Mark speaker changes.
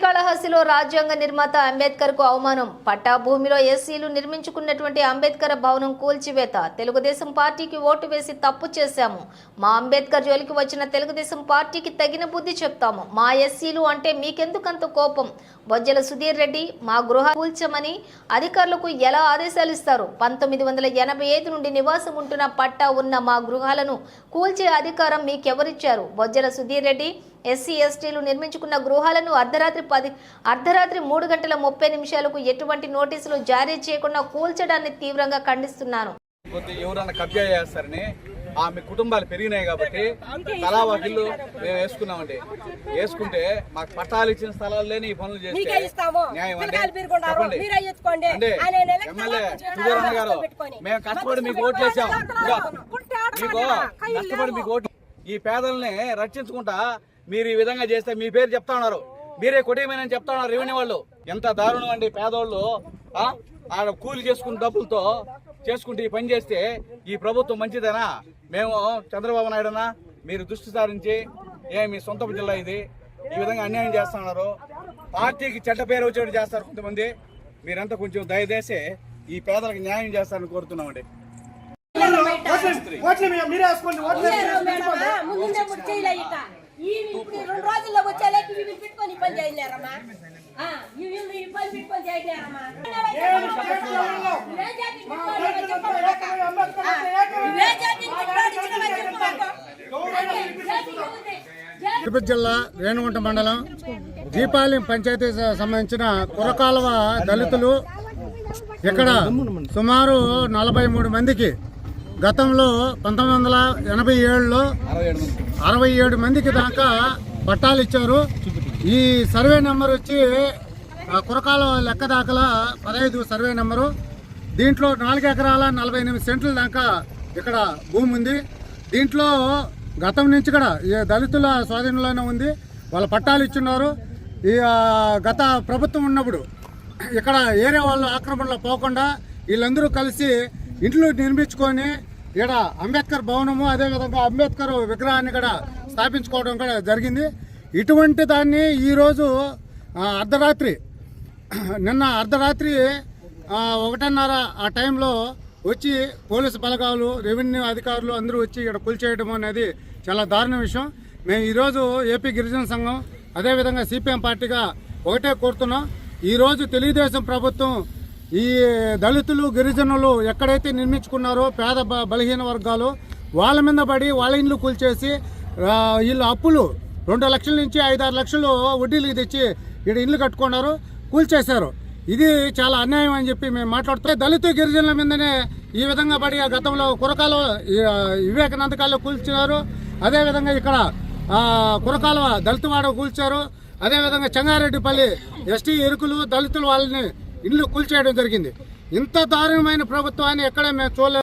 Speaker 1: శ్రీకాళహస్తిలో రాజ్యాంగ నిర్మాత అంబేద్కర్ కు అవమానం. పట్టా భూమిలో ఎస్సీలు నిర్మించుకున్నటువంటి అంబేద్కర్ భవనం కూల్చివేత. తెలుగుదేశం పార్టీకి ఓటు వేసి తప్పు చేశాము. మా అంబేద్కర్ జోలికి వచ్చిన తెలుగుదేశం పార్టీకి తగిన బుద్ధి చెప్తాము. మా ఎస్సీలు అంటే మీకెందుకంత కోపం? బొజ్జల సుధీర్ రెడ్డి మా గృహ కూల్చమని అధికారులకు ఎలా ఆదేశాలు ఇస్తారు? 1985 నుండి నివాసం ఉంటున్న పట్టా ఉన్న మా గృహాలను కూల్చే అధికారం మీకెవరిచ్చారు? బొజ్జల సుధీర్ రెడ్డి ఎస్సీ ఎస్టీలు నిర్మించుకున్న గృహాలను అర్ధరాత్రి 3:30 ఎటువంటి నోటీసులు జారీ చేయకుండా కూల్చడాన్ని తీవ్రంగా ఖండిస్తున్నాను.
Speaker 2: ఎవరన్నా కబ్జా చేస్తారని ఆమె కుటుంబాలు పెరిగినాయి కాబట్టి తలా వాకిళ్ళు మేము వేసుకున్నామండి. వేసుకుంటే మాకు పట్టాలు ఇచ్చిన స్థలాలు లేని ఈ పనులు చేస్తే న్యాయం అండి? చెప్పండి. అంటే ఎమ్మెల్యే సుధీరన్న గారు మేము కష్టపడి మీకు ఓట్లు వేసాం. మీకు కష్టపడి మీకు ఓట్లు ఈ పేదల్ని రక్షించుకుంటా మీరు ఈ విధంగా చేస్తే మీ పేరు చెప్తా ఉన్నారు. మీరే కొట్టేయమని చెప్తా ఉన్నారు రెవెన్యూ వాళ్ళు. ఎంత దారుణం అండి! పేదోళ్ళు ఆడ కూలి చేసుకున్న డబ్బులతో చేసుకుంటే ఈ పని చేస్తే ఈ ప్రభుత్వం మంచిదేనా? మేము చంద్రబాబు నాయుడునా మీరు దృష్టి సారించి మీ సొంత జిల్లా ఇది ఈ విధంగా అన్యాయం చేస్తా ఉన్నారు. పార్టీకి చెడ్డ పేరు వచ్చేట్టు చేస్తారు కొంతమంది. మీరంతా కొంచెం దయచేసి ఈ పేదలకు న్యాయం చేస్తారని కోరుతున్నామండి.
Speaker 3: తిరుపతి జిల్లా రేణుగుంట మండలం దీపాలెం పంచాయతీ సంబంధించిన కురకాలువ దళితులు ఇక్కడ సుమారు 43 మందికి గతంలో 1987లో 67 మందికి దాకా పట్టాలు ఇచ్చారు. ఈ సర్వే నెంబర్ వచ్చి కురకాలువ లెక్క దాఖలా 15 సర్వే నెంబరు. దీంట్లో 4 ఎకరాల 48 సెంట్ల దాకా ఇక్కడ భూమి ఉంది. దీంట్లో గతం నుంచి కూడా దళితుల స్వాధీనంలోనే ఉంది. వాళ్ళ పట్టాలు ఇచ్చున్నారు. ఈ గత ప్రభుత్వం ఉన్నప్పుడు ఇక్కడ ఏరియా వాళ్ళు ఆక్రమణలో పోకుండా వీళ్ళందరూ కలిసి ఇంట్లో నిర్మించుకొని ఇక్కడ అంబేద్కర్ భవనము అదేవిధంగా అంబేద్కర్ విగ్రహాన్ని కూడా స్థాపించుకోవడం కూడా జరిగింది. ఇటువంటి దాన్ని ఈరోజు నిన్న అర్ధరాత్రి 1:30 ఆ టైంలో వచ్చి పోలీసు బలగాలు రెవెన్యూ అధికారులు అందరూ వచ్చి ఇక్కడ కూల్చేయడం అనేది చాలా దారుణ విషయం. మేము ఈరోజు ఏపీ గిరిజన సంఘం అదేవిధంగా సిపిఎం పార్టీగా ఒకటే కోరుతున్నాం. ఈరోజు తెలుగుదేశం ప్రభుత్వం ఈ దళితులు గిరిజనులు ఎక్కడైతే నిర్మించుకున్నారో పేద బలహీన వర్గాలు వాళ్ళ మీద పడి వాళ్ళ ఇండ్లు కూల్చేసి వీళ్ళు అప్పులు 2 లక్షల నుంచి 5-6 లక్షలు వడ్డీలకు తెచ్చి ఇక్కడ ఇండ్లు కట్టుకున్నారు, కూల్చేశారు. ఇది చాలా అన్యాయం అని చెప్పి మేము మాట్లాడుతూ దళిత గిరిజనుల మీదనే ఈ విధంగా పడి గతంలో కురకాలువ వివేకానంద కాలువ కూల్చారు. అదేవిధంగా ఇక్కడ కురకాలువ దళితవాడ కూల్చారు. అదేవిధంగా చెంగారెడ్డిపల్లి ఎస్టీ ఎరుకులు దళితులు వాళ్ళని ఇల్లు కూల్చేయడం జరిగింది. ఇంత దారుణమైన ప్రభుత్వాన్ని ఎక్కడ మేము చూడలేదు.